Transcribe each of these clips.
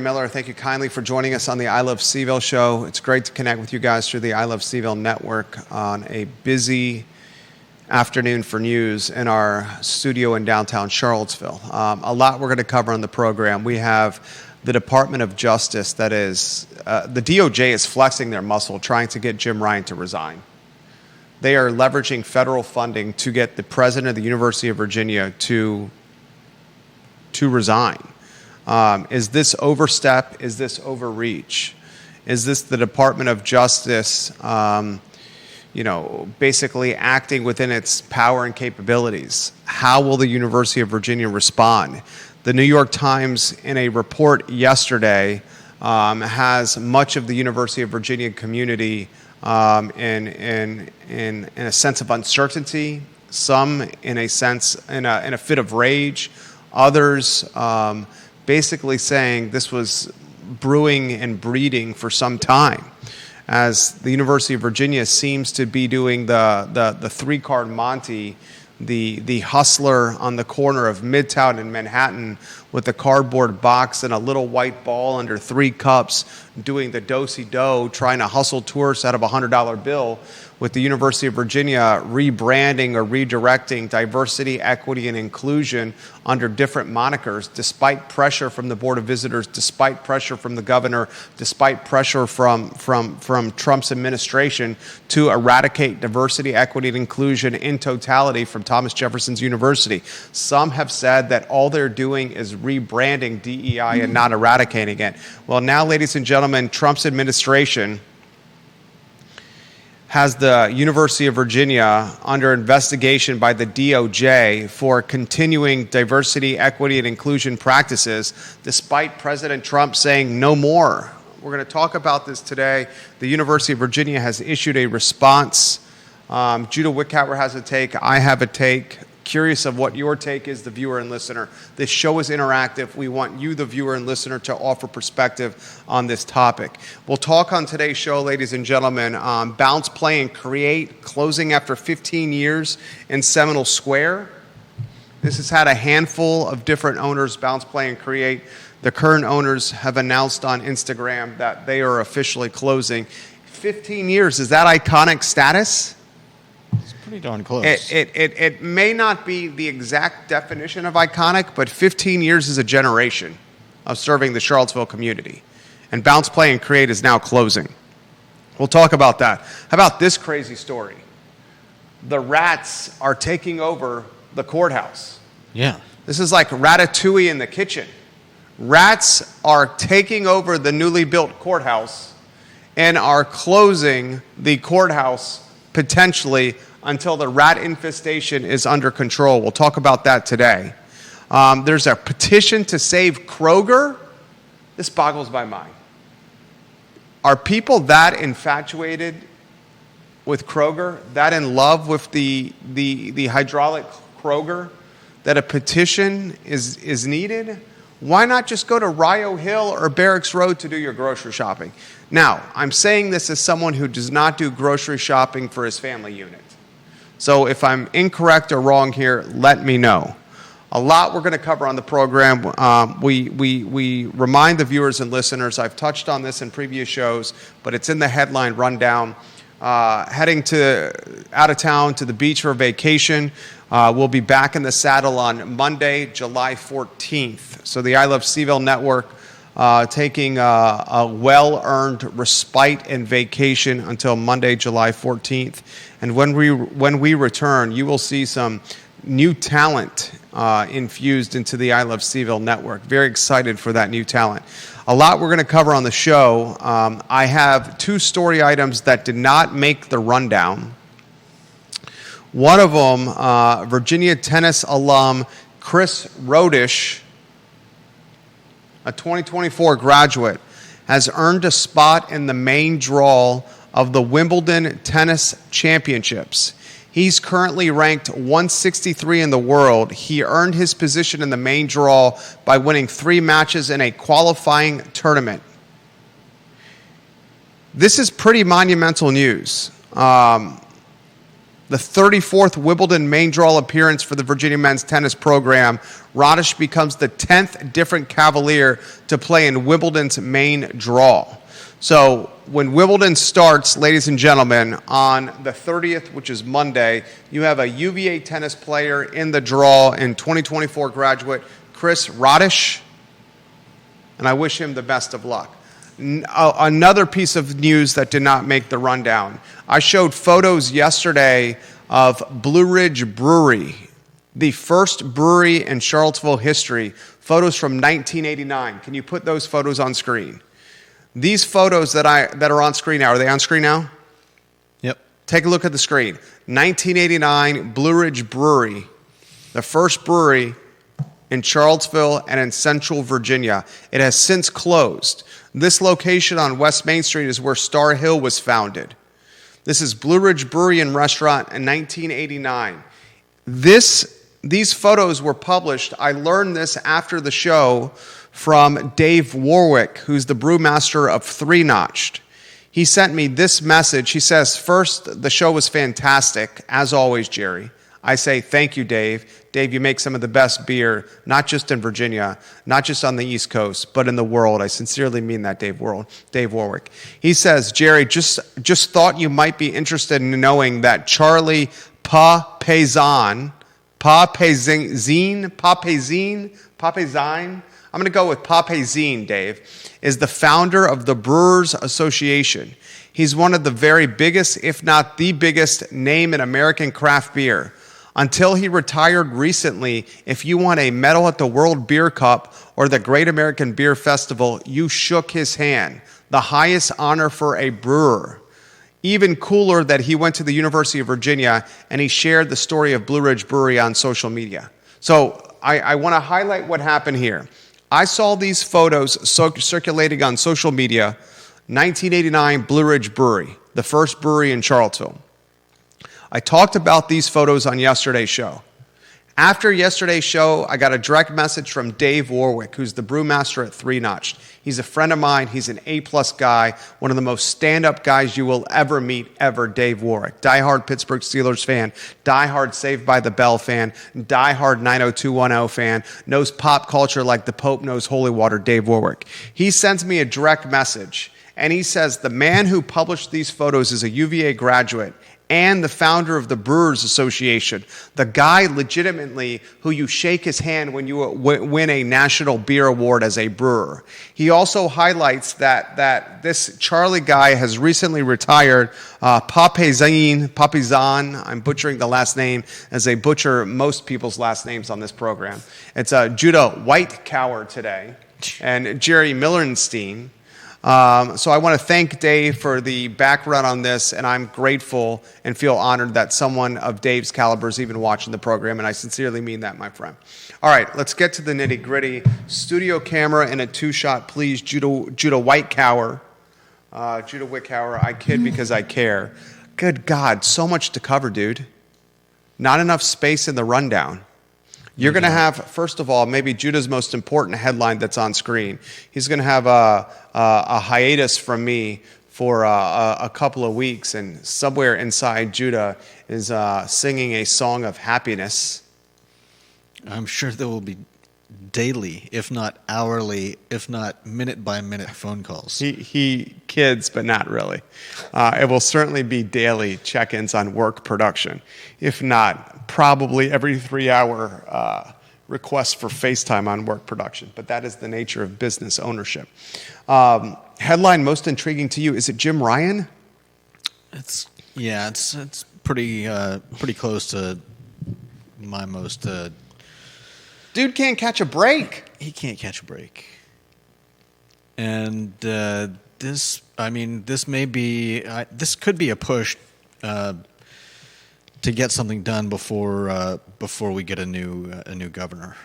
Miller, thank you kindly for joining us on the I Love CVille Show. It's great to connect with you guys through the I Love CVille Network on a busy afternoon for news in our studio in downtown Charlottesville. A lot we're going to cover on the program. We have the Department of Justice, that is, the DOJ is flexing their muscle trying to get Jim Ryan to resign. They are leveraging federal funding to get the president of the University of Virginia to resign. Is this overstep? Is this overreach? Is this the Department of Justice, basically acting within its power and capabilities? How will the University of Virginia respond? The New York Times, in a report yesterday, has much of the University of Virginia community in a sense of uncertainty. Some in a fit of rage. Others basically saying this was brewing and breeding for some time, as the University of Virginia seems to be doing the three-card Monty, the hustler on the corner of Midtown and Manhattan with a cardboard box and a little white ball under 3 cups, doing the do-si-do, trying to hustle tourists out of a $100 bill, with the University of Virginia rebranding or redirecting diversity, equity, and inclusion under different monikers, despite pressure from the Board of Visitors, despite pressure from the governor, despite pressure from Trump's administration to eradicate diversity, equity, and inclusion in totality from Thomas Jefferson's University. Some have said that all they're doing is rebranding DEI and not eradicating it. Well, now, ladies and gentlemen, Trump's administration has the University of Virginia under investigation by the DOJ for continuing diversity, equity, and inclusion practices, despite President Trump saying no more. We're going to talk about this today. The University of Virginia has issued a response. Judah Wickhauer has a take. I have a take. Curious of what your take is, the viewer and listener. This show is interactive. We want you, the viewer and listener, to offer perspective on this topic. We'll talk on today's show, ladies and gentlemen, Bounce, Play, and Create, closing after 15 years in Seminole Square. This has had a handful of different owners, Bounce, Play, and Create. The current owners have announced on Instagram that they are officially closing. 15 years, is that iconic status? Pretty darn close. It may not be the exact definition of iconic, but 15 years is a generation of serving the Charlottesville community. And Bounce, Play, and Create is now closing. We'll talk about that. How about this crazy story? The rats are taking over the courthouse. Yeah. This is like Ratatouille in the kitchen. Rats are taking over the newly built courthouse and are closing the courthouse potentially until the rat infestation is under control. We'll talk about that today. There's a petition to save Kroger. This boggles my mind. Are people that infatuated with Kroger, that in love with the hydraulic Kroger, that a petition is needed? Why not just go to Rio Hill or Barracks Road to do your grocery shopping? Now, I'm saying this as someone who does not do grocery shopping for his family unit. So if I'm incorrect or wrong here, let me know. A lot we're going to cover on the program. We remind the viewers and listeners, I've touched on this in previous shows, but it's in the headline rundown. Heading out of town to the beach for vacation. We'll be back in the saddle on Monday, July 14th. So the I Love CVille Network taking a well-earned respite and vacation until Monday, July 14th. And when we return, you will see some new talent infused into the I Love CVille Network. Very excited for that new talent. A lot we're going to cover on the show. I have 2 story items that did not make the rundown. One of them, Virginia tennis alum Chris Rodish, a 2024 graduate, has earned a spot in the main draw of the Wimbledon Tennis Championships. He's currently ranked 163 in the world. He earned his position in the main draw by winning 3 matches in a qualifying tournament. This is pretty monumental news. The the 34th Wimbledon main draw appearance for the Virginia men's tennis program. Rodish becomes the 10th different Cavalier to play in Wimbledon's main draw. So when Wimbledon starts, ladies and gentlemen, on the 30th, which is Monday, you have a UVA tennis player in the draw in 2024 graduate, Chris Rodish, and I wish him the best of luck. Another piece of news that did not make the rundown. I showed photos yesterday of Blue Ridge Brewery, the first brewery in Charlottesville history, photos from 1989. Can you put those photos on screen? These photos that are on screen now, are they on screen now? Yep. Take a look at the screen. 1989 Blue Ridge Brewery, the first brewery in Charlottesville and in Central Virginia. It has since closed. This location on West Main Street is where Star Hill was founded. This is Blue Ridge Brewery and Restaurant in 1989. These photos were published. I learned this after the show from Dave Warwick, who's the brewmaster of Three Notched. He sent me this message. He says, first, the show was fantastic, as always, Jerry. I say, thank you, Dave. Dave, you make some of the best beer, not just in Virginia, not just on the East Coast, but in the world. I sincerely mean that, Dave Warwick. He says, Jerry, just thought you might be interested in knowing that Charlie Papazian, I'm going to go with Papazian, Dave, is the founder of the Brewers Association. He's one of the very biggest, if not the biggest, name in American craft beer. Until he retired recently, if you won a medal at the World Beer Cup or the Great American Beer Festival, you shook his hand, the highest honor for a brewer. Even cooler that he went to the University of Virginia and he shared the story of Blue Ridge Brewery on social media. So I want to highlight what happened here. I saw these photos circulating on social media, 1989 Blue Ridge Brewery, the first brewery in Charlottesville. I talked about these photos on yesterday's show. After yesterday's show, I got a direct message from Dave Warwick, who's the brewmaster at Three Notched. He's a friend of mine. He's an A-plus guy, one of the most stand-up guys you will ever meet, Dave Warwick. Diehard Pittsburgh Steelers fan, diehard Saved by the Bell fan, diehard 90210 fan, knows pop culture like the Pope knows holy water, Dave Warwick. He sends me a direct message, and he says the man who published these photos is a UVA graduate and the founder of the Brewers Association, the guy legitimately who you shake his hand when you win a national beer award as a brewer. He also highlights that this Charlie guy has recently retired. Papizan, I'm butchering the last name as I butcher most people's last names on this program. It's Judah Whitecower today and Jerry Millerstein. So I want to thank Dave for the background on this, and I'm grateful and feel honored that someone of Dave's caliber is even watching the program, and I sincerely mean that, my friend. All right, let's get to the nitty-gritty. Studio camera and a two-shot, please. Judah Whitecower. Judah Whitecower, I kid because I care. Good God, so much to cover, dude. Not enough space in the rundown. You're going to have, first of all, maybe Judah's most important headline that's on screen. He's going to have a hiatus from me for a couple of weeks, and somewhere inside Judah is singing a song of happiness. I'm sure there will be daily, if not hourly, if not minute-by-minute phone calls. He kids, but not really. It will certainly be daily check-ins on work production. If not, probably every 3-hour requests for FaceTime on work production. But that is the nature of business ownership. Headline most intriguing to you, is it Jim Ryan? It's pretty close to my most... Dude can't catch a break. He can't catch a break. And this could be a push to get something done before we get a new governor.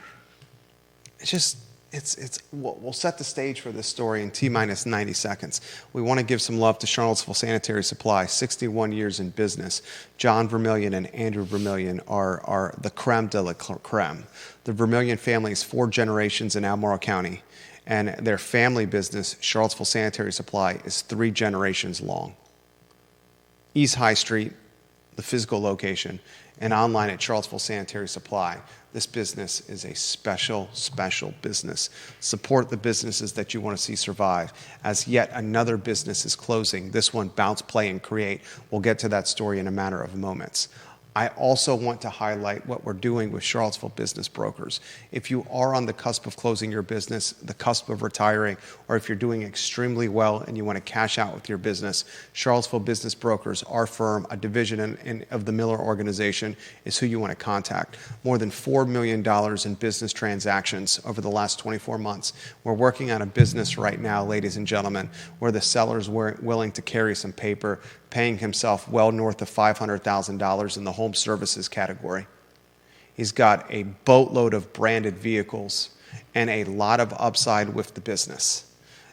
We'll set the stage for this story in T-minus 90 seconds. We want to give some love to Charlottesville Sanitary Supply, 61 years in business. John Vermillion and Andrew Vermillion are the creme de la creme. The Vermillion family is 4 generations in Albemarle County, and their family business, Charlottesville Sanitary Supply, is 3 generations long. East High Street, the physical location, and online at Charlottesville Sanitary Supply. This business is a special, special business. Support the businesses that you want to see survive. As yet another business is closing, this one, Bounce, Play, and Create. We'll get to that story in a matter of moments. I also want to highlight what we're doing with Charlottesville Business Brokers. If you are on the cusp of closing your business, the cusp of retiring, or if you're doing extremely well and you want to cash out with your business, Charlottesville Business Brokers, our firm, a division of the Miller Organization, is who you want to contact. More than $4 million in business transactions over the last 24 months. We're working on a business right now, ladies and gentlemen, where the seller's willing to carry some paper, paying himself well north of $500,000 in the home services category. He's got a boatload of branded vehicles and a lot of upside with the business.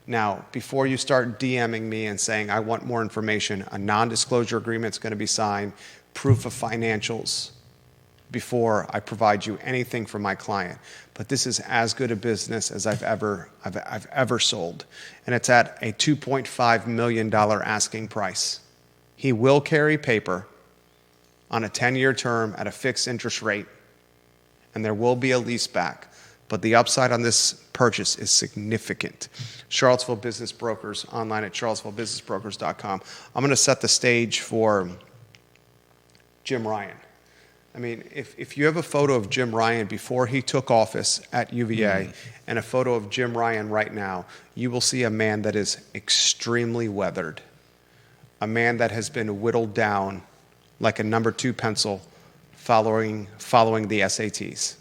Now, before you start DMing me and saying, I want more information, a non-disclosure agreement is going to be signed, proof of financials, before I provide you anything from my client. But this is as good a business as I've ever sold. And it's at a $2.5 million asking price. He will carry paper on a 10-year term at a fixed interest rate, and there will be a lease back. But the upside on this purchase is significant. Charlottesville Business Brokers, online at charlottesvillebusinessbrokers.com. I'm going to set the stage for Jim Ryan. I mean, if you have a photo of Jim Ryan before he took office at UVA and a photo of Jim Ryan right now, you will see a man that is extremely weathered. A man that has been whittled down like a number 2 pencil following the SATs.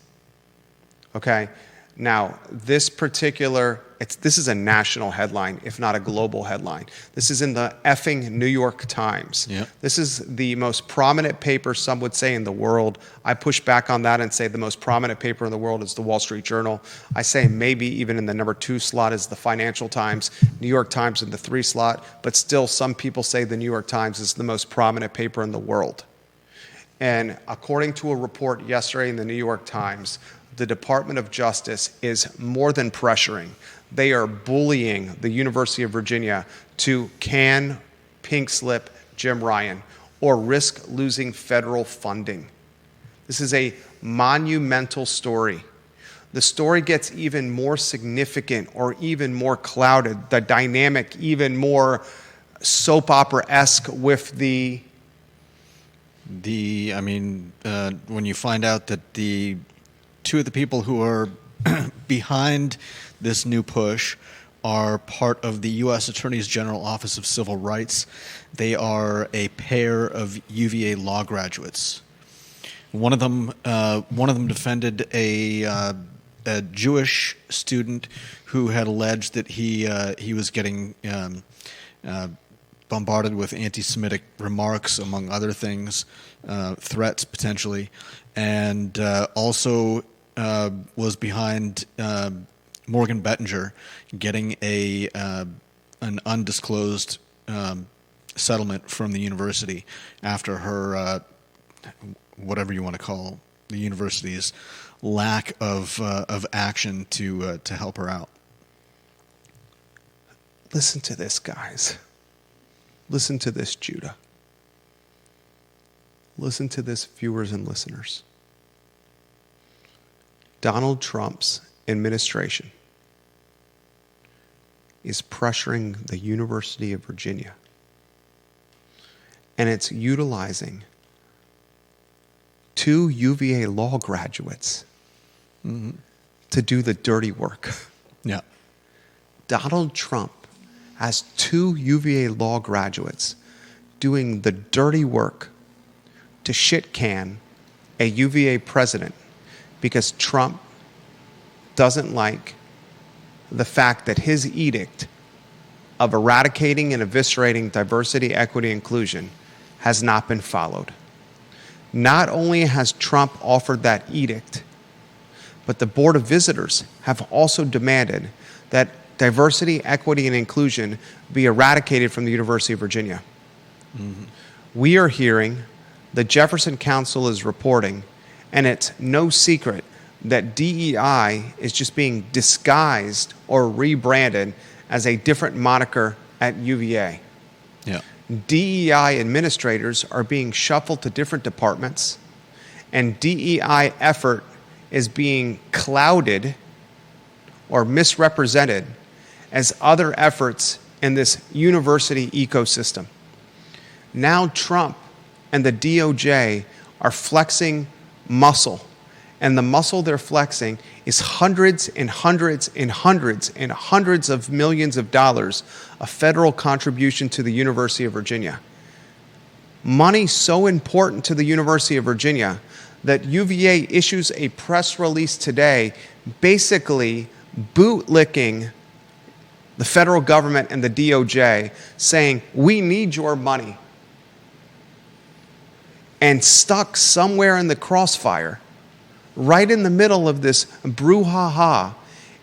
Okay? Now, this is a national headline, if not a global headline. This is in the effing New York Times. Yep. This is the most prominent paper, some would say, in the world. I push back on that and say the most prominent paper in the world is the Wall Street Journal. I say maybe even in the number 2 slot is the Financial Times, New York Times in the 3 slot, but still some people say the New York Times is the most prominent paper in the world. And according to a report yesterday in the New York Times, the Department of Justice is more than pressuring. They are bullying the University of Virginia to pink slip Jim Ryan or risk losing federal funding. This is a monumental story. The story gets even more significant or even more clouded, the dynamic even more soap opera-esque with when you find out that the 2 of the people who are behind this new push are part of the U.S. Attorney General Office of Civil Rights. They are a pair of UVA law graduates. One of them defended a Jewish student who had alleged that he was getting bombarded with anti-Semitic remarks, among other things, threats potentially, and also was behind Morgan Bettinger getting an undisclosed settlement from the university after her whatever you want to call the university's lack of action to help her out. Listen to this, guys. Listen to this, Judah. Listen to this, viewers and listeners. Donald Trump's administration is pressuring the University of Virginia, and it's utilizing 2 UVA law graduates to do the dirty work. Yeah. Donald Trump has 2 UVA law graduates doing the dirty work to shit can a UVA president because Trump doesn't like the fact that his edict of eradicating and eviscerating diversity, equity, inclusion has not been followed. Not only has Trump offered that edict, but the Board of Visitors have also demanded that diversity, equity, and inclusion be eradicated from the University of Virginia. Mm-hmm. We are hearing, the Jefferson Council is reporting, and it's no secret that DEI is just being disguised or rebranded as a different moniker at UVA. Yeah. DEI administrators are being shuffled to different departments, and DEI effort is being clouded or misrepresented as other efforts in this university ecosystem. Now Trump and the DOJ are flexing muscle, and the muscle they're flexing is hundreds and hundreds and hundreds and hundreds of millions of dollars of federal contribution to the University of Virginia. Money so important to the University of Virginia that UVA issues a press release today basically bootlicking the federal government and the DOJ, saying, we need your money. And stuck somewhere in the crossfire, right in the middle of this brouhaha,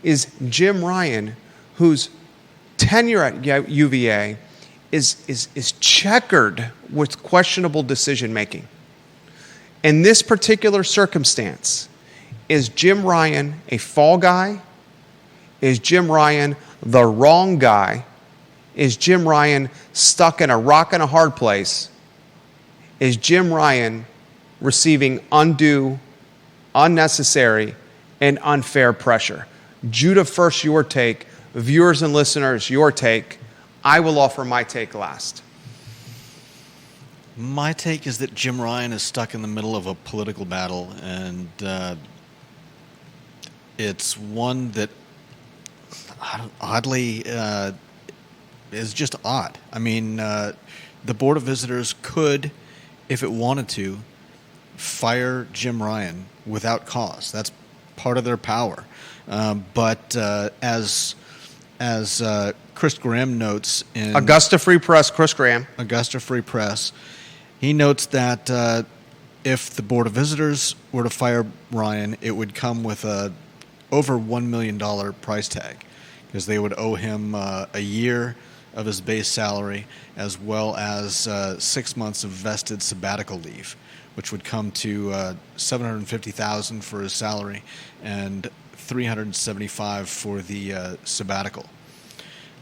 is Jim Ryan, whose tenure at UVA is checkered with questionable decision-making. In this particular circumstance, is Jim Ryan a fall guy? Is Jim Ryan the wrong guy? Is Jim Ryan stuck in a rock and a hard place? Is Jim Ryan receiving undue, unnecessary, and unfair pressure? Judah, first your take. Viewers and listeners, your take. I will offer my take last. My take is that Jim Ryan is stuck in the middle of a political battle, and it's one that oddly is just odd. I mean, the Board of Visitors could, if it wanted to, fire Jim Ryan without cause. That's part of their power. But as Chris Graham notes in Augusta Free Press, Chris Graham. Augusta Free Press, he notes that if the Board of Visitors were to fire Ryan, it would come with a over $1 million price tag, because they would owe him a year of his base salary, as well as 6 months of vested sabbatical leave, which would come to $750,000 for his salary and $375,000 for the sabbatical.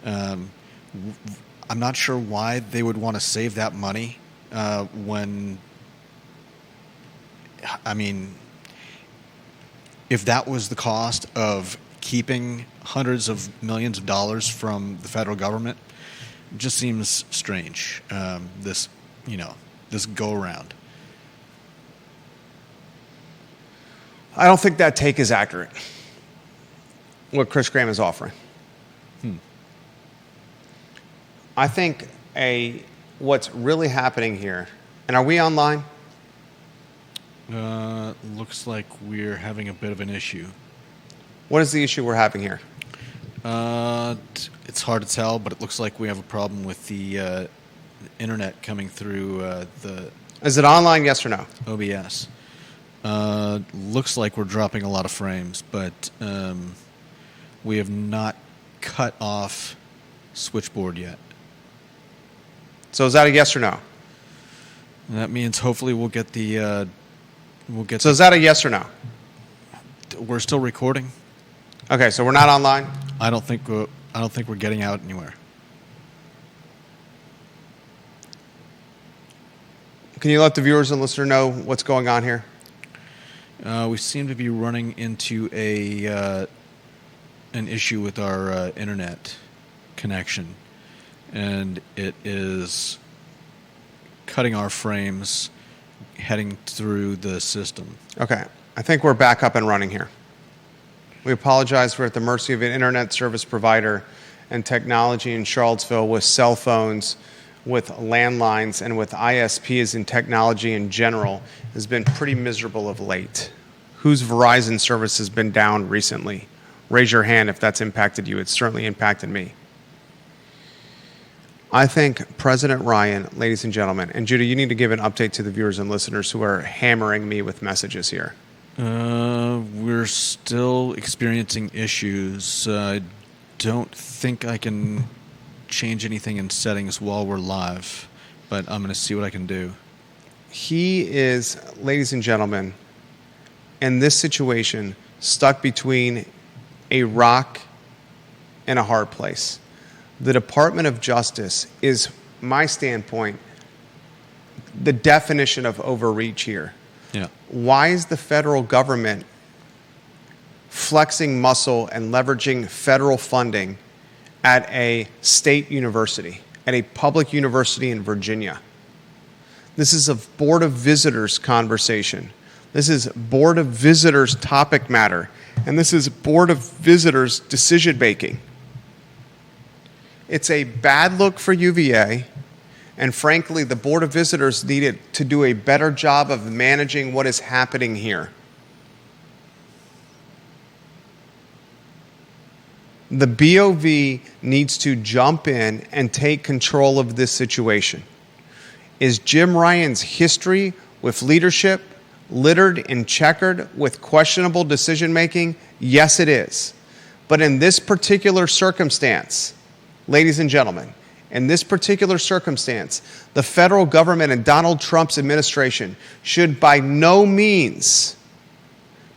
I'm not sure why they would want to save that money when, I mean, if that was the cost of keeping hundreds of millions of dollars from the federal government, it just seems strange. This go around. I don't think that take is accurate, what Chris Graham is offering. I think what's really happening here, and are we online? Looks like we're having a bit of an issue. What is the issue we're having here? It's hard to tell, but it looks like we have a problem with the internet coming through the... Is it online, yes or no? OBS. Looks like we're dropping a lot of frames, but we have not cut off switchboard yet. So is that a yes or no? That means hopefully we'll get the... So is that a yes or no? We're still recording. Okay, so we're not online? I don't think we're getting out anywhere. Can you let the viewers and listeners know what's going on here? We seem to be running into an issue with our internet connection, and it is cutting our frames heading through the system. Okay, I think we're back up and running here. We apologize. We're at the mercy of an internet service provider and technology in Charlottesville with cell phones, with landlines, and with ISPs and technology in general has been pretty miserable of late. Whose Verizon service has been down recently? Raise your hand if that's impacted you. It's certainly impacted me. I think President Ryan, ladies and gentlemen, and Judah, you need to give an update to the viewers and listeners who are hammering me with messages here. We're still experiencing issues. I don't think I can change anything in settings while we're live, but I'm going to see what I can do. He is, ladies and gentlemen, in this situation, stuck between a rock and a hard place. The Department of Justice is my standpoint, the definition of overreach here. Yeah. Why is the federal government flexing muscle and leveraging federal funding at a state university, at a public university in Virginia? This is a Board of Visitors conversation. This is Board of Visitors topic matter. And this is Board of Visitors decision making. It's a bad look for UVA. And frankly, the Board of Visitors needed to do a better job of managing what is happening here. The BOV needs to jump in and take control of this situation. Is Jim Ryan's history with leadership littered and checkered with questionable decision-making? Yes, it is. But in this particular circumstance, ladies and gentlemen, in this particular circumstance, the federal government and Donald Trump's administration should by no means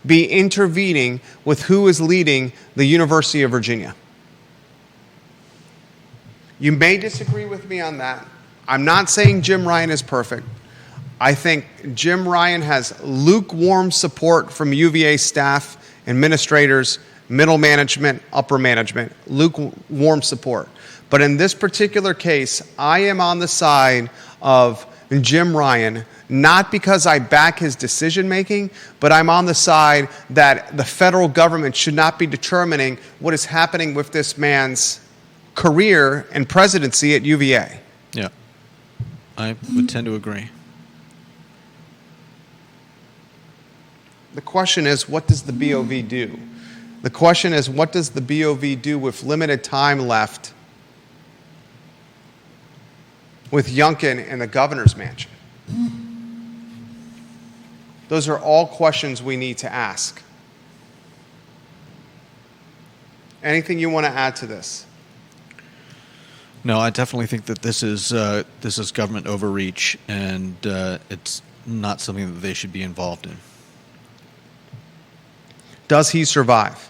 be intervening with who is leading the University of Virginia. You may disagree with me on that. I'm not saying Jim Ryan is perfect. I think Jim Ryan has lukewarm support from UVA staff, administrators, middle management, upper management, lukewarm support. But in this particular case, I am on the side of Jim Ryan, not because I back his decision making, but I'm on the side that the federal government should not be determining what is happening with this man's career and presidency at UVA. Yeah. I would tend to agree. The question is, what does the BOV do? The question is, what does the BOV do with limited time left with Youngkin and the governor's mansion? Those are all questions we need to ask. Anything you want to add to this? No, I definitely think that this is government overreach, and it's not something that they should be involved in. Does he survive?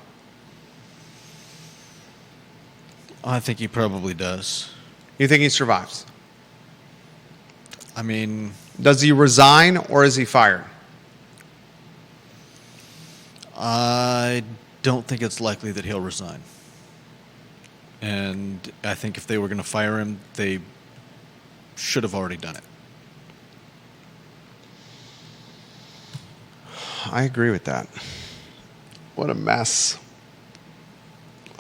I think he probably does. You think he survives? I mean, does he resign or is he fired? I don't think it's likely that he'll resign. And I think if they were going to fire him, they should have already done it. I agree with that. What a mess.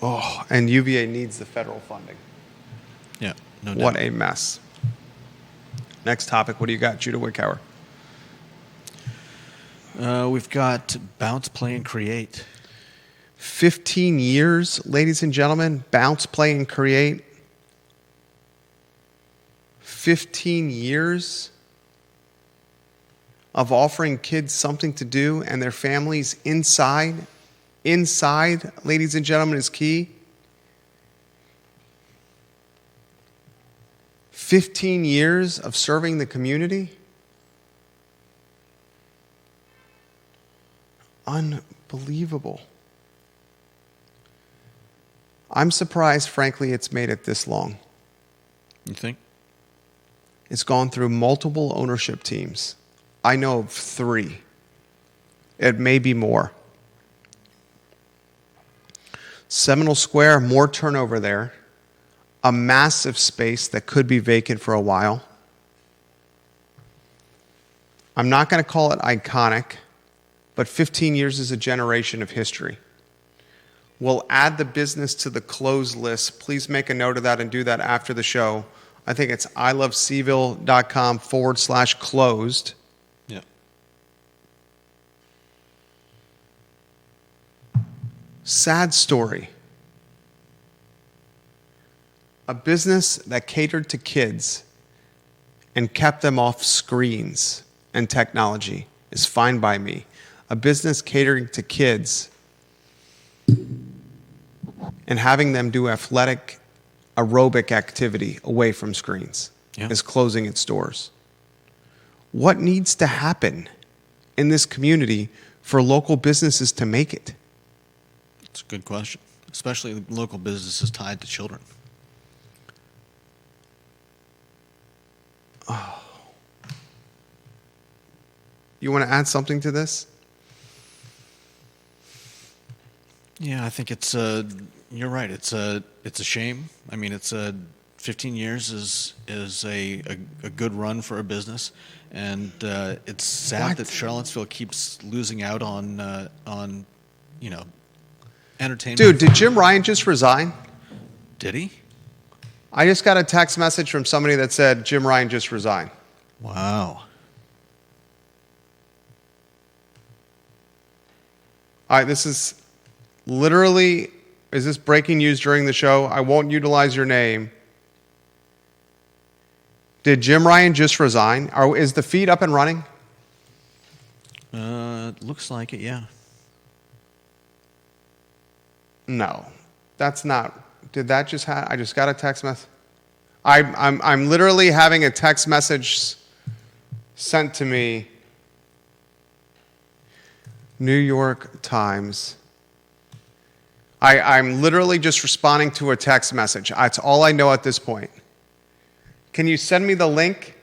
Oh, and UVA needs the federal funding. Yeah, no doubt. What a mess. Next topic, what do you got, Judah Wickhauer? We've got Bounce, Play, and Create. 15 years, ladies and gentlemen, Bounce, Play, and Create. 15 years of offering kids something to do and their families inside, ladies and gentlemen, is key. 15 years of serving the community. Unbelievable. I'm surprised, frankly, it's made it this long. You think? It's gone through multiple ownership teams. I know of 3. It may be more. Seminole Square, more turnover there. A massive space that could be vacant for a while. I'm not going to call it iconic, but 15 years is a generation of history. We'll add the business to the closed list. Please make a note of that and do that after the show. I think it's ilovecville.com/closed. Yeah. Sad story. A business that catered to kids and kept them off screens and technology is fine by me. A business catering to kids and having them do athletic, aerobic activity away from screens is closing its doors. What needs to happen in this community for local businesses to make it? It's a good question, especially local businesses tied to children. You want to add something to this? Yeah, I think it's you're right. It's a shame. I mean, 15 years is a good run for a business, and it's sad What? that Charlottesville keeps losing out on entertainment. Dude, did Jim Ryan just resign? Did he? I just got a text message from somebody that said Jim Ryan just resigned. Wow. All right, this is literally, is this breaking news during the show? I won't utilize your name. Did Jim Ryan just resign? Is the feed up and running? Looks like it, yeah. No, that's not. Did that just happen? I just got a text message. I'm literally having a text message sent to me. New York Times. I'm literally just responding to a text message. That's all I know at this point. Can you send me the link?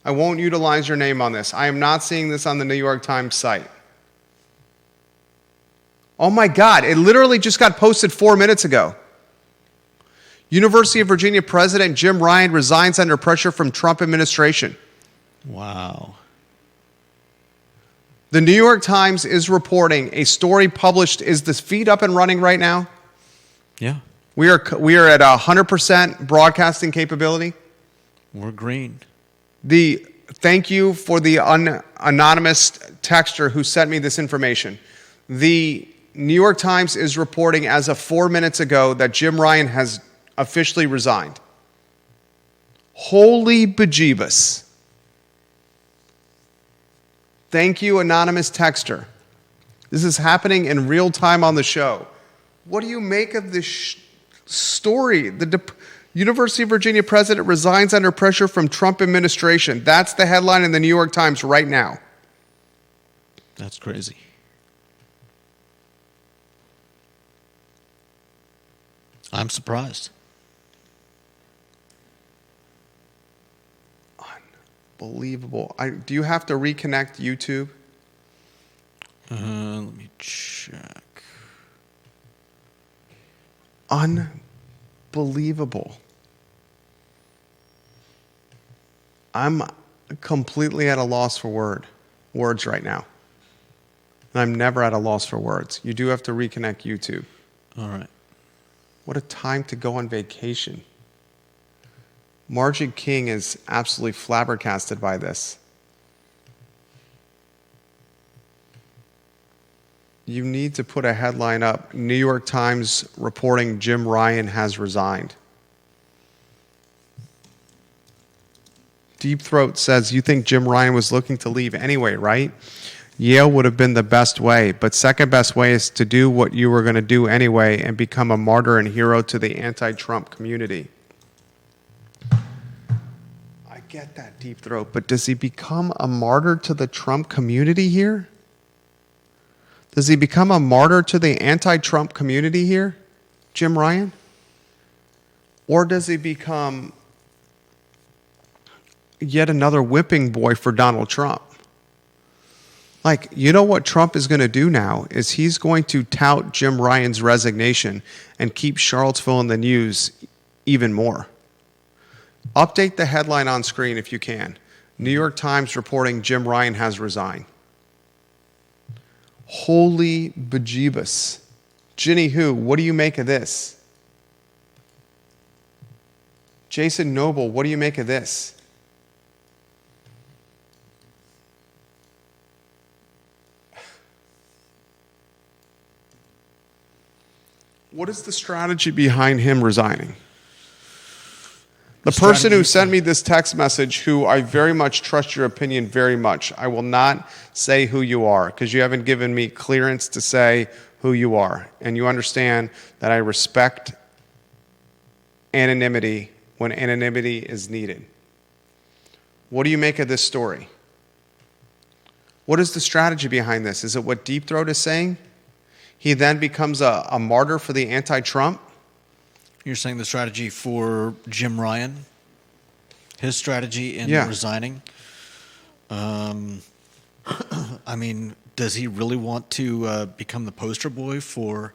I won't utilize your name on this. I am not seeing this on the New York Times site. Oh my God, it literally just got posted 4 minutes ago. University of Virginia President Jim Ryan resigns under pressure from Trump administration. Wow. The New York Times is reporting a story published. Is this feed up and running right now? Yeah. We are at 100% broadcasting capability. We're green. Thank you for the anonymous texter who sent me this information. The New York Times is reporting as of 4 minutes ago that Jim Ryan has officially resigned. Holy bejeebus. Thank you, anonymous texter. This is happening in real time on the show. What do you make of this story? The University of Virginia president resigns under pressure from Trump administration. That's the headline in the New York Times right now. That's crazy. I'm surprised. Unbelievable. Do you have to reconnect YouTube? Let me check. Unbelievable. I'm completely at a loss for words right now. And I'm never at a loss for words. You do have to reconnect YouTube. All right. What a time to go on vacation. Margie King is absolutely flabbergasted by this. You need to put a headline up. New York Times reporting Jim Ryan has resigned. Deep Throat says, you think Jim Ryan was looking to leave anyway, right? Yale would have been the best way, but second best way is to do what you were going to do anyway and become a martyr and hero to the anti-Trump community. I get that, Deep Throat, but does he become a martyr to the Trump community here? Does he become a martyr to the anti-Trump community here, Jim Ryan? Or does he become yet another whipping boy for Donald Trump? Like, you know what Trump is going to do now is he's going to tout Jim Ryan's resignation and keep Charlottesville in the news even more. Update the headline on screen if you can. New York Times reporting Jim Ryan has resigned. Holy bejeebus. Ginny Who, what do you make of this? Jason Noble, what do you make of this? What is the strategy behind him resigning? The person who sent me this text message, who I very much trust your opinion very much, I will not say who you are because you haven't given me clearance to say who you are. And you understand that I respect anonymity when anonymity is needed. What do you make of this story? What is the strategy behind this? Is it what Deep Throat is saying? He then becomes a martyr for the anti-Trump? You're saying the strategy for Jim Ryan? His strategy in Yeah. resigning. I mean, does he really want to become the poster boy for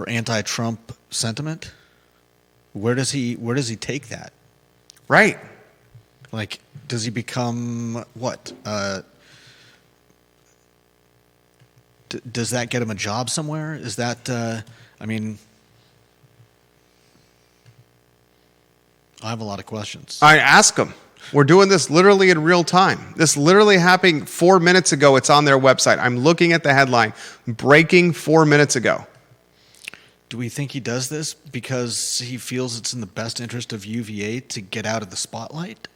anti-Trump sentiment? Where does he take that? Right. Like, does he become what? Does that get him a job somewhere? Is that? I mean, I have a lot of questions. I ask him. We're doing this literally in real time. This literally happened 4 minutes ago. It's on their website. I'm looking at the headline. Breaking 4 minutes ago. Do we think he does this because he feels it's in the best interest of UVA to get out of the spotlight?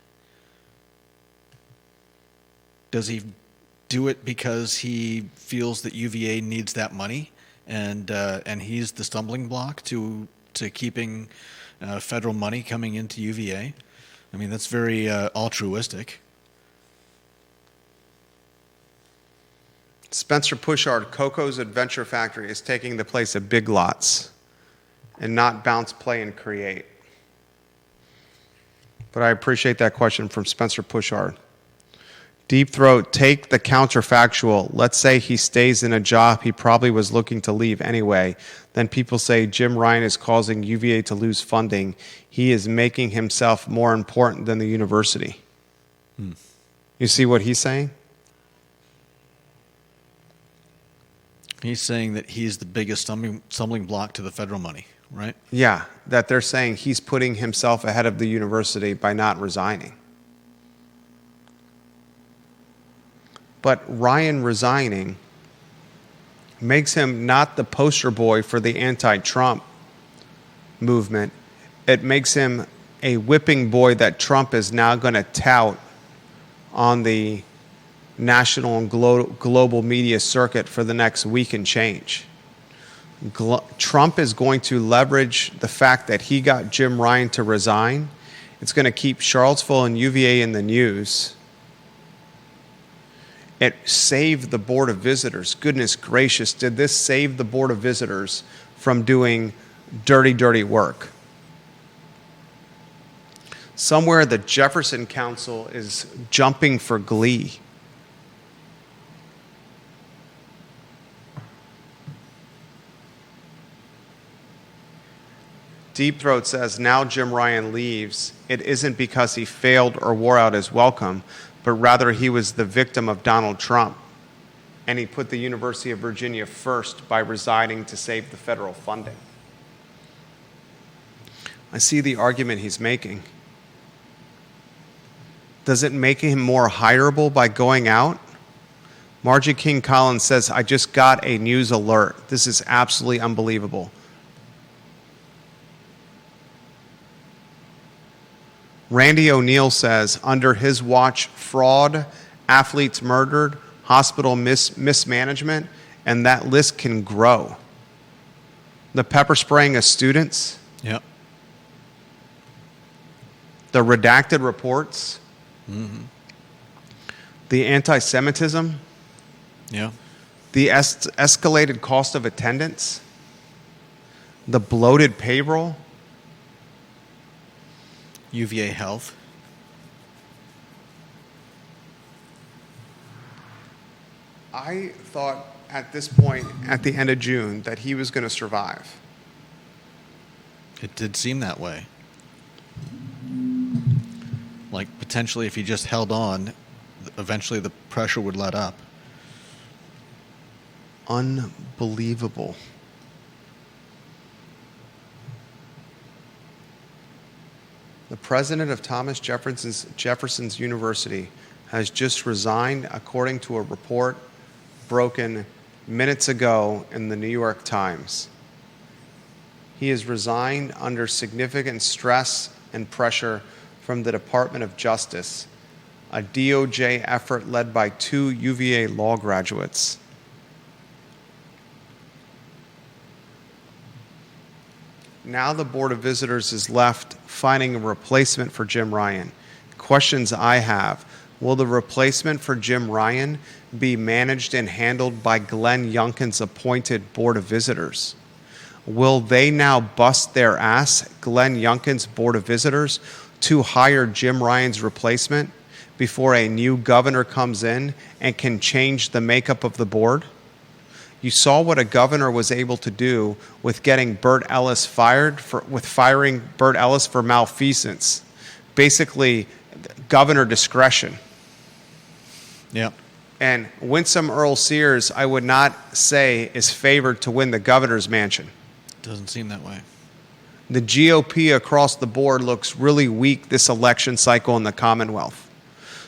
Does he do it because he feels that UVA needs that money, and he's the stumbling block to keeping federal money coming into UVA? I mean, that's very altruistic. Spencer Pushard, Coco's Adventure Factory is taking the place of Big Lots and not Bounce, Play, and Create. But I appreciate that question from Spencer Pushard. Deep Throat, take the counterfactual. Let's say he stays in a job he probably was looking to leave anyway. Then people say Jim Ryan is causing UVA to lose funding. He is making himself more important than the university. You see what he's saying? He's saying that he's the biggest stumbling block to the federal money, right? Yeah, that they're saying he's putting himself ahead of the university by not resigning. But Ryan resigning makes him not the poster boy for the anti-Trump movement. It makes him a whipping boy that Trump is now going to tout on the national and global media circuit for the next week and change. Trump is going to leverage the fact that he got Jim Ryan to resign. It's going to keep Charlottesville and UVA in the news. It saved the Board of Visitors. Goodness gracious, did this save the Board of Visitors from doing dirty, dirty work? Somewhere the Jefferson Council is jumping for glee. Deep Throat says, now Jim Ryan leaves. It isn't because he failed or wore out his welcome, but rather he was the victim of Donald Trump. And he put the University of Virginia first by resigning to save the federal funding. I see the argument he's making. Does it make him more hireable by going out? Margie King Collins says, I just got a news alert. This is absolutely unbelievable. Randy O'Neill says, under his watch, fraud, athletes murdered, hospital mismanagement, and that list can grow. The pepper spraying of students. Yep. The redacted reports. Mm-hmm. The anti-Semitism. Yeah. The escalated cost of attendance. The bloated payroll. UVA Health. I thought at this point, at the end of June, that he was going to survive. It did seem that way. Like, potentially, if he just held on, eventually the pressure would let up. Unbelievable. The president of Thomas Jefferson's University has just resigned, according to a report broken minutes ago in the New York Times. He has resigned under significant stress and pressure from the Department of Justice, a DOJ effort led by 2 UVA law graduates. Now the Board of Visitors is left finding a replacement for Jim Ryan. Questions I have: will the replacement for Jim Ryan be managed and handled by Glenn Youngkin's appointed Board of Visitors? Will they now bust their ass, Glenn Youngkin's Board of Visitors, to hire Jim Ryan's replacement before a new governor comes in and can change the makeup of the board. You saw what a governor was able to do with getting Burt Ellis firing Burt Ellis for malfeasance. Basically, governor discretion. Yeah. And Winsome Earl Sears, I would not say, is favored to win the governor's mansion. Doesn't seem that way. The GOP across the board looks really weak this election cycle in the Commonwealth.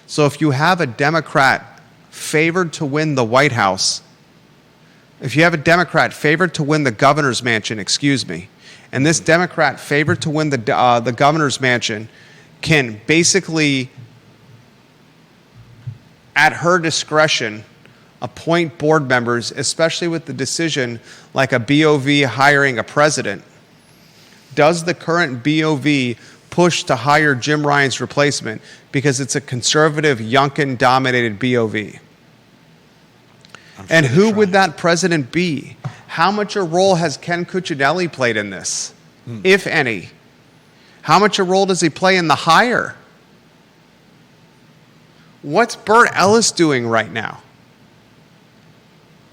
So if you have a Democrat favored to win the White House, if you have a Democrat favored to win the governor's mansion, and this Democrat favored to win the governor's mansion can basically, at her discretion, appoint board members, especially with the decision like a BOV hiring a president. Does the current BOV push to hire Jim Ryan's replacement because it's a conservative, Youngkin-dominated BOV? And who would that president be? How much a role has Ken Cuccinelli played in this, if any? How much a role does he play in the hire? What's Burt Ellis doing right now?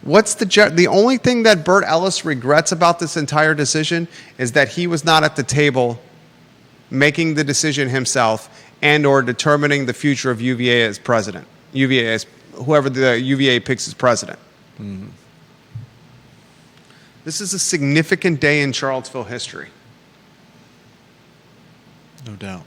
The only thing that Burt Ellis regrets about this entire decision is that he was not at the table making the decision himself and or determining the future of UVA as president. UVA as whoever the UVA picks as president. Mm-hmm. This is a significant day in Charlottesville history. No doubt.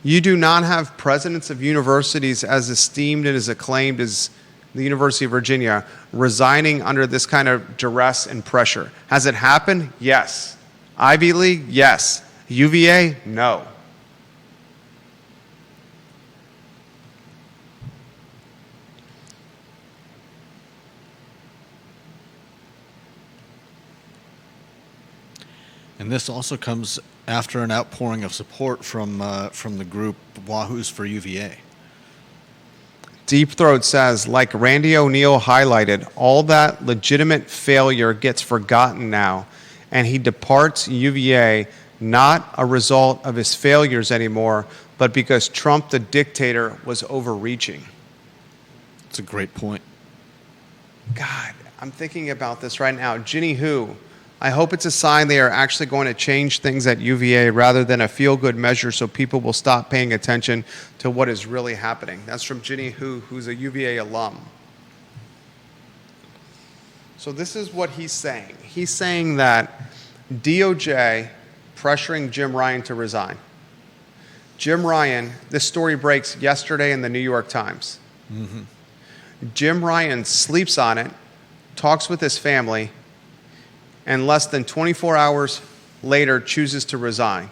You do not have presidents of universities as esteemed and as acclaimed as the University of Virginia resigning under this kind of duress and pressure. Has it happened? Yes. Ivy League? Yes. UVA? No. And this also comes after an outpouring of support from the group Wahoos for UVA. Deep Throat says, like Randy O'Neill highlighted, all that legitimate failure gets forgotten now, and he departs UVA not a result of his failures anymore, but because Trump, the dictator, was overreaching. That's a great point. God, I'm thinking about this right now. Ginny Who, I hope it's a sign they are actually going to change things at UVA rather than a feel-good measure so people will stop paying attention to what is really happening. That's from Ginny Who, who's a UVA alum. So this is what he's saying. He's saying that DOJ pressuring Jim Ryan to resign. Jim Ryan, this story breaks yesterday in the New York Times. Mm-hmm. Jim Ryan sleeps on it, talks with his family, and less than 24 hours later chooses to resign.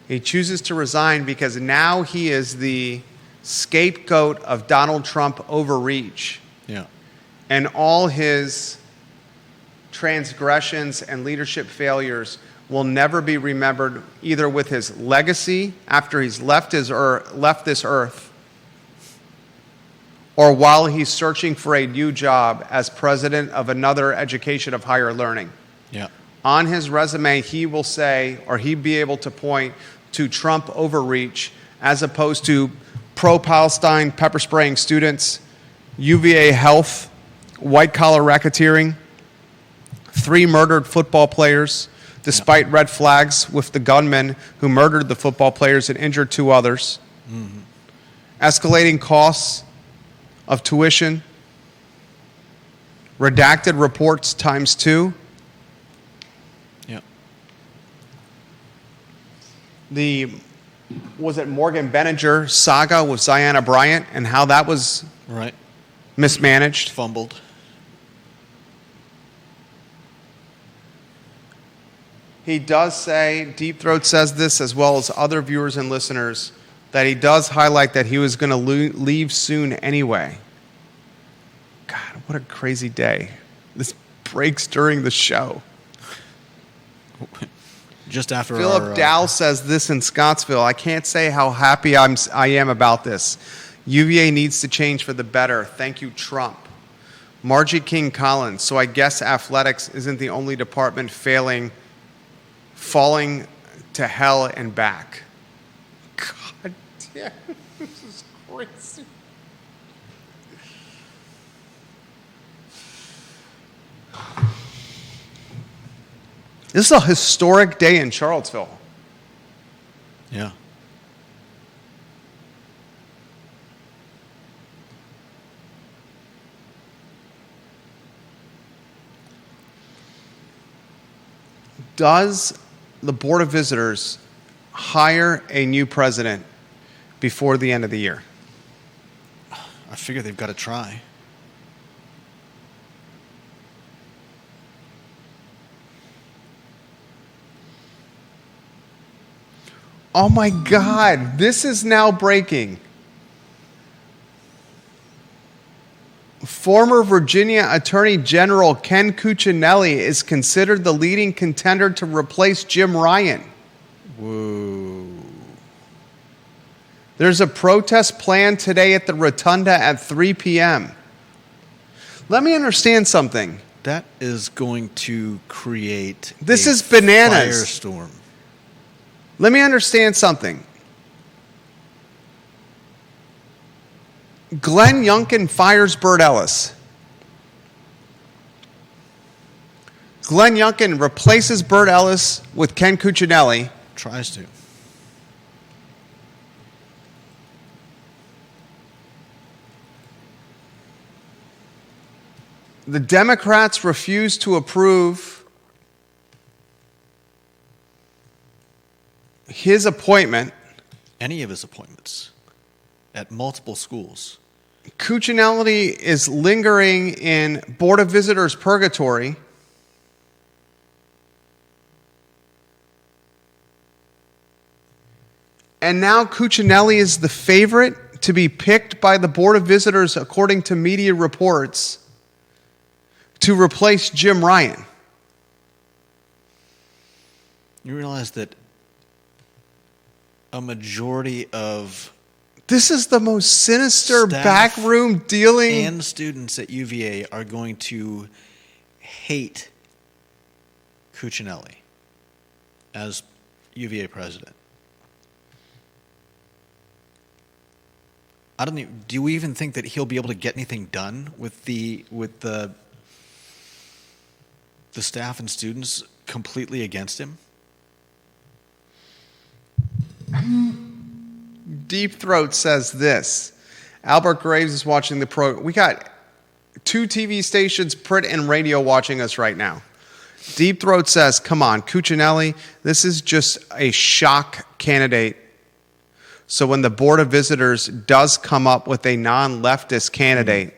He chooses to resign because now he is the scapegoat of Donald Trump overreach. Yeah. And all his transgressions and leadership failures will never be remembered either with his legacy after he's left this earth or while he's searching for a new job as president of another education of higher learning. Yeah. On his resume, he will say, or he'd be able to point to Trump overreach as opposed to pro-Palestine pepper spraying students, UVA health, white-collar racketeering, 3 murdered football players, despite red flags with the gunmen who murdered the football players and injured 2 others, escalating costs of tuition, redacted reports times 2. Yeah. Was it Morgan Benninger saga with Ziana Bryant and how that was right mismanaged? Fumbled. He does say, Deep Throat says this as well as other viewers and listeners, that he does highlight that he was going to leave soon anyway. God, what a crazy day. This breaks during the show. Just after Philip Dow says this in Scottsville. I can't say how happy I am about this. UVA needs to change for the better. Thank you, Trump. Margie King Collins. So I guess athletics isn't the only department falling to hell and back. Yeah, this is crazy. This is a historic day in Charlottesville. Yeah. Does the Board of Visitors hire a new president before the end of the year? I figure they've got to try. Oh my God, this is now breaking. Former Virginia Attorney General Ken Cuccinelli is considered the leading contender to replace Jim Ryan. Whoa. There's a protest planned today at the Rotunda at 3 p.m. Let me understand something. That is going to create This a is bananas. firestorm. Let me understand something. Glenn Youngkin fires Burt Ellis. Glenn Youngkin replaces Burt Ellis with Ken Cuccinelli. Tries to. The Democrats refuse to approve his appointment. Any of his appointments at multiple schools. Cuccinelli is lingering in Board of Visitors purgatory. And now Cuccinelli is the favorite to be picked by the Board of Visitors, according to media reports, to replace Jim Ryan. You realize that a majority of This is the most sinister staff backroom dealing. and students at UVA are going to hate Cuccinelli as UVA president. I don't even, do you even think that he'll be able to get anything done with the staff and students completely against him? Deep Throat says this. Albert Graves is watching the program. We got 2 TV stations, print and radio, watching us right now. Deep Throat says, come on, Cuccinelli, this is just a shock candidate. So when the Board of Visitors does come up with a non-leftist candidate,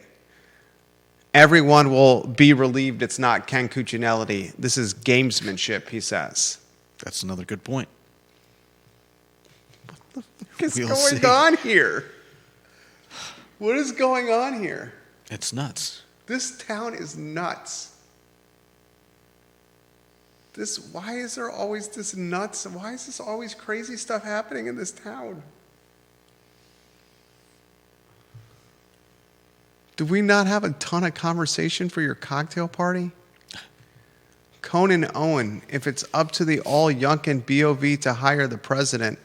everyone will be relieved it's not Ken Cuccinelli. This is gamesmanship, he says. That's another good point. What is We'll going see. on here? What is going on here? It's nuts. This town is nuts. Why is there always this nuts? Why is this always crazy stuff happening in this town? Do we not have a ton of conversation for your cocktail party? Conan Owen, if it's up to the all Youngkin BOV to hire the president,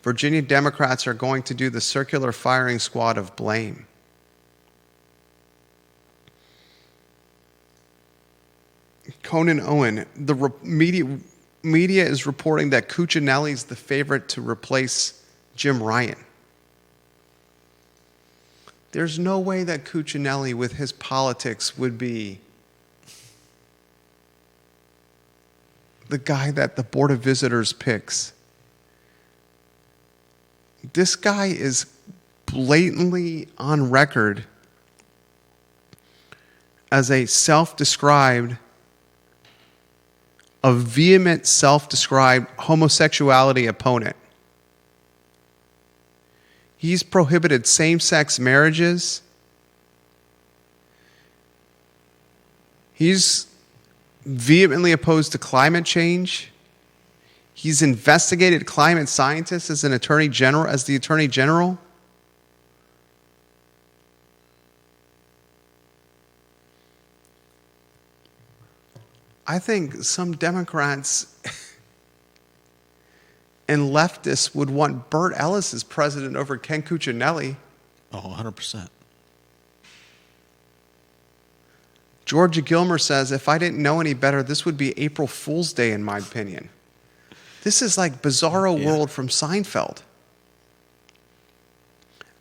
Virginia Democrats are going to do the circular firing squad of blame. Conan Owen, the media is reporting that Cuccinelli is the favorite to replace Jim Ryan. There's no way that Cuccinelli, with his politics, would be the guy that the Board of Visitors picks. This guy is blatantly on record as a vehement self-described homosexuality opponent. He's prohibited same-sex marriages. He's vehemently opposed to climate change. He's investigated climate scientists as the Attorney General. I think some Democrats and leftists would want Burt Ellis as president over Ken Cuccinelli. Oh, 100%. Georgia Gilmer says, if I didn't know any better, this would be April Fool's Day, in my opinion. This is like Bizarro World from Seinfeld.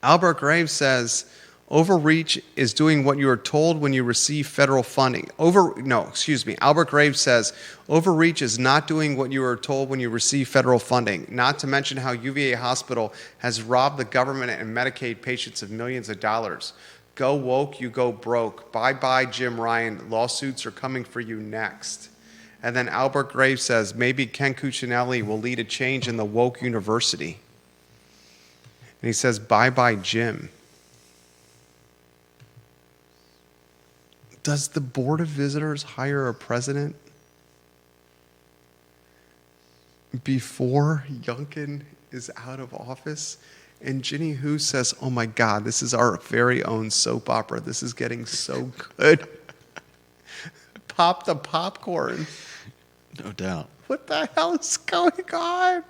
Albert Graves says, overreach is doing what you are told when you receive federal funding. Albert Graves says, overreach is not doing what you are told when you receive federal funding, not to mention how UVA Hospital has robbed the government and Medicaid patients of millions of dollars. Go woke, you go broke. Bye-bye, Jim Ryan. Lawsuits are coming for you next. And then Albert Graves says, maybe Ken Cuccinelli will lead a change in the woke university. And he says, bye-bye, Jim. Does the Board of Visitors hire a president before Youngkin is out of office? And Ginny Hu says, oh my God, this is our very own soap opera. This is getting so good. Pop the popcorn. No doubt. What the hell is going on?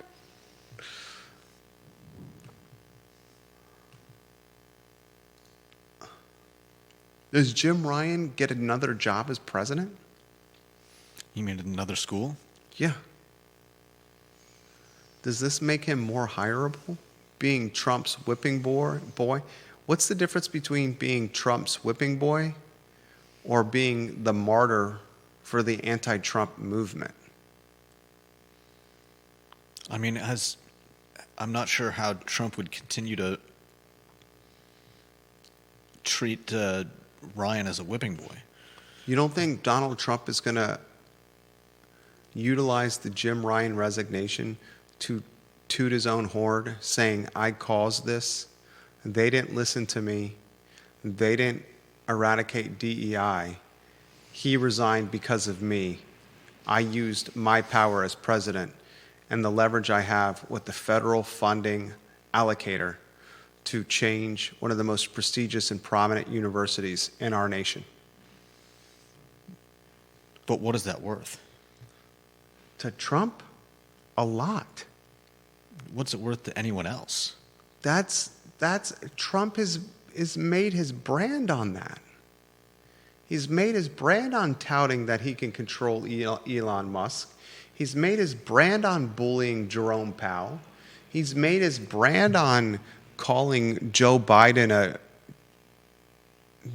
Does Jim Ryan get another job as president? You mean another school? Yeah. Does this make him more hireable? Being Trump's whipping boy? What's the difference between being Trump's whipping boy or being the martyr for the anti-Trump movement? I mean, I'm not sure how Trump would continue to treat Ryan as a whipping boy. You don't think Donald Trump is going to utilize the Jim Ryan resignation to toot his own horn, saying, I caused this. They didn't listen to me. They didn't eradicate DEI. He resigned because of me. I used my power as president and the leverage I have with the federal funding allocator to change one of the most prestigious and prominent universities in our nation. But what is that worth? To Trump, a lot. What's it worth to anyone else? That's Trump has made his brand on that. He's made his brand on touting that he can control Elon Musk. He's made his brand on bullying Jerome Powell. He's made his brand on calling Joe Biden a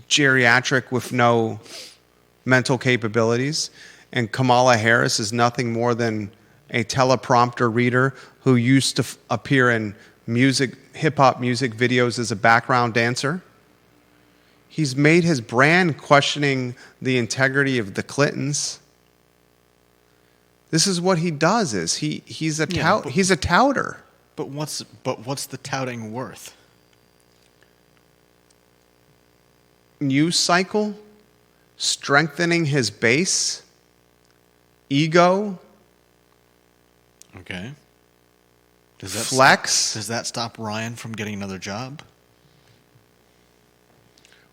geriatric with no mental capabilities. And Kamala Harris is nothing more than a teleprompter reader who used to appear in hip-hop music videos as a background dancer. He's made his brand questioning the integrity of the Clintons. This is what he does. He's a touter. But what's the touting worth? News cycle, strengthening his base, ego. Okay. Flex. Does that stop Ryan from getting another job?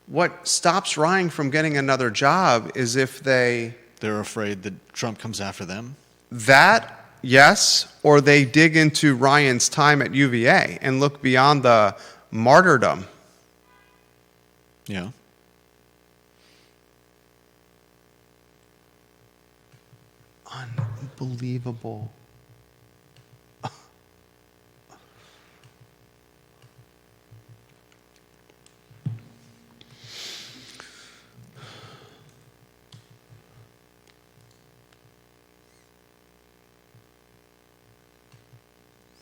What stops Ryan from getting another job is if they're afraid that Trump comes after them? That, yes, or they dig into Ryan's time at UVA and look beyond the martyrdom. Yeah. Unbelievable.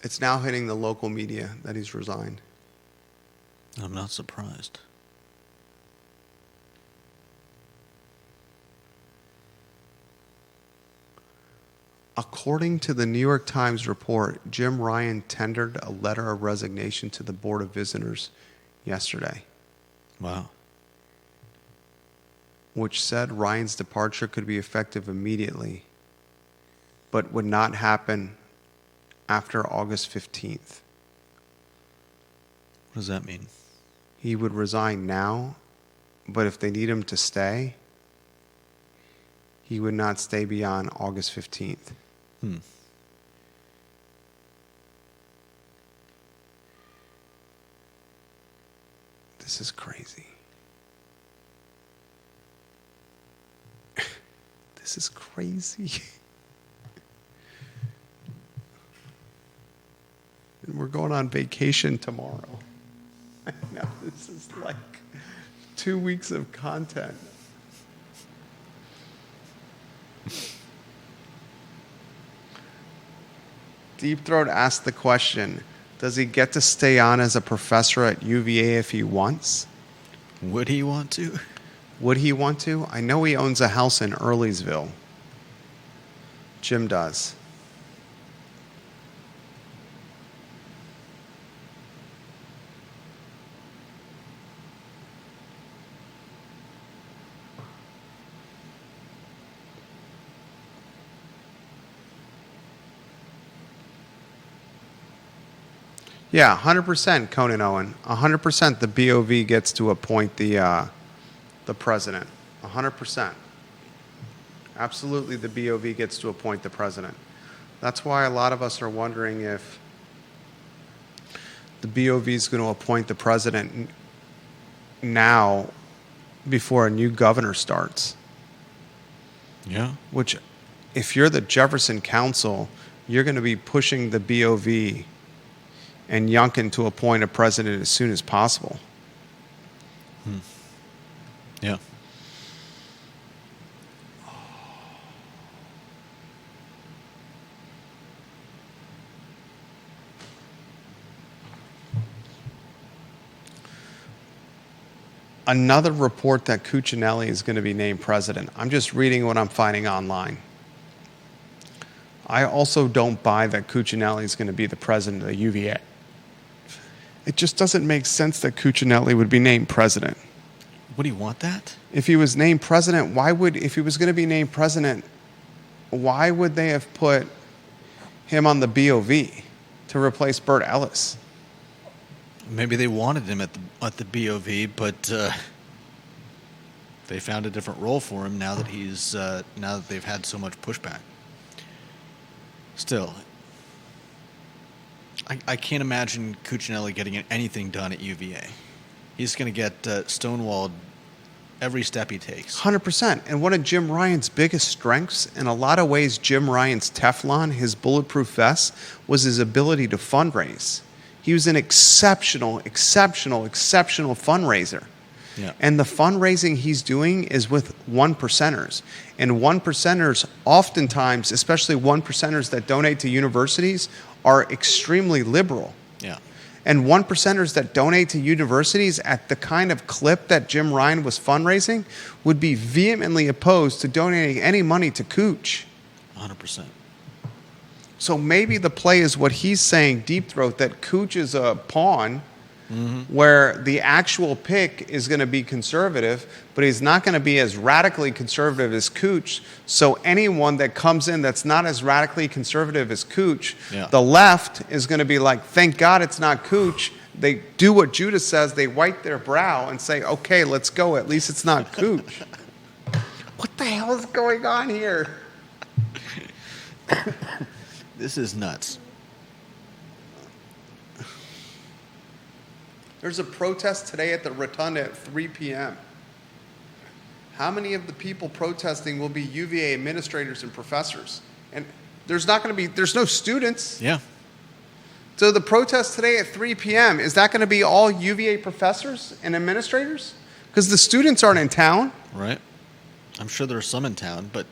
It's now hitting the local media that he's resigned. I'm not surprised. According to the New York Times report, Jim Ryan tendered a letter of resignation to the Board of Visitors yesterday. Wow. Which said Ryan's departure could be effective immediately, but would not happen after August 15th. What does that mean? He would resign now, but if they need him to stay, he would not stay beyond August 15th. This is crazy. This is crazy. And we're going on vacation tomorrow. I know, this is like 2 weeks of content. Deep Throat asked the question, does he get to stay on as a professor at UVA if he wants? Would he want to? Would he want to? I know he owns a house in Earlysville. Jim does. Yeah, 100% Conan Owen. 100% the BOV gets to appoint the president. 100%. Absolutely the BOV gets to appoint the president. That's why a lot of us are wondering if the BOV is going to appoint the president now before a new governor starts. Yeah. Which, if you're the Jefferson Council, you're going to be pushing the BOV and Youngkin to appoint a president as soon as possible. Yeah. Another report that Cuccinelli is going to be named president. I'm just reading what I'm finding online. I also don't buy that Cuccinelli is going to be the president of the UVA. It just doesn't make sense that Cuccinelli would be named president. Would he want that? If he was named president, if he was going to be named president, why would they have put him on the BOV to replace Bert Ellis? Maybe they wanted him at the BOV, but they found a different role for him now that now that they've had so much pushback. Still, I can't imagine Cuccinelli getting anything done at UVA. He's going to get stonewalled every step he takes. 100%. And one of Jim Ryan's biggest strengths, in a lot of ways, Jim Ryan's Teflon, his bulletproof vest, was his ability to fundraise. He was an exceptional fundraiser. Yeah. And the fundraising he's doing is with one percenters. And one percenters oftentimes, especially one percenters that donate to universities, are extremely liberal. Yeah. And one percenters that donate to universities at the kind of clip that Jim Ryan was fundraising would be vehemently opposed to donating any money to Cooch. 100%. So maybe the play is what he's saying, Deep Throat, that Cooch is a pawn where the actual pick is going to be conservative, but he's not going to be as radically conservative as Cooch. So anyone that comes in that's not as radically conservative as Cooch, the left is going to be like, thank God it's not Cooch. They do what Judah says. They wipe their brow and say, okay, let's go. At least it's not Cooch. What the hell is going on here? This is nuts. There's a protest today at the Rotunda at 3 p.m. How many of the people protesting will be UVA administrators and professors? And there's no students. Yeah. So the protest today at 3 p.m., is that going to be all UVA professors and administrators? Because the students aren't in town. Right. I'm sure there are some in town, but...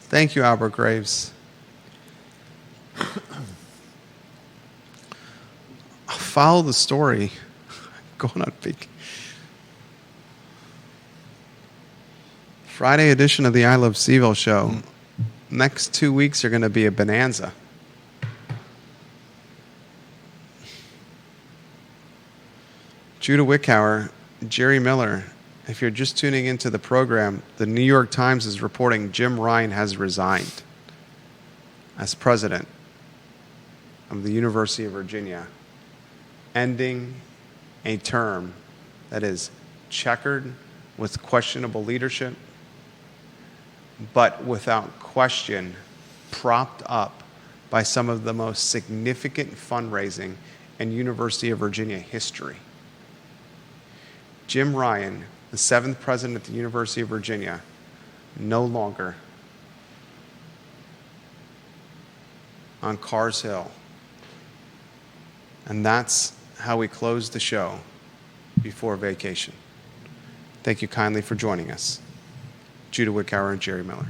Thank you, Albert Graves. Follow the story. Going on big. Friday edition of the I Love CVille Show. Next 2 weeks are going to be a bonanza. Judah Wickhauer, Jerry Miller. If you're just tuning into the program, the New York Times is reporting Jim Ryan has resigned as president of the University of Virginia, ending a term that is checkered with questionable leadership, but without question propped up by some of the most significant fundraising in University of Virginia history. Jim Ryan, the 7th president of the University of Virginia, no longer on Cars Hill. And that's how we close the show before vacation. Thank you kindly for joining us. Judah Wickower and Jerry Miller.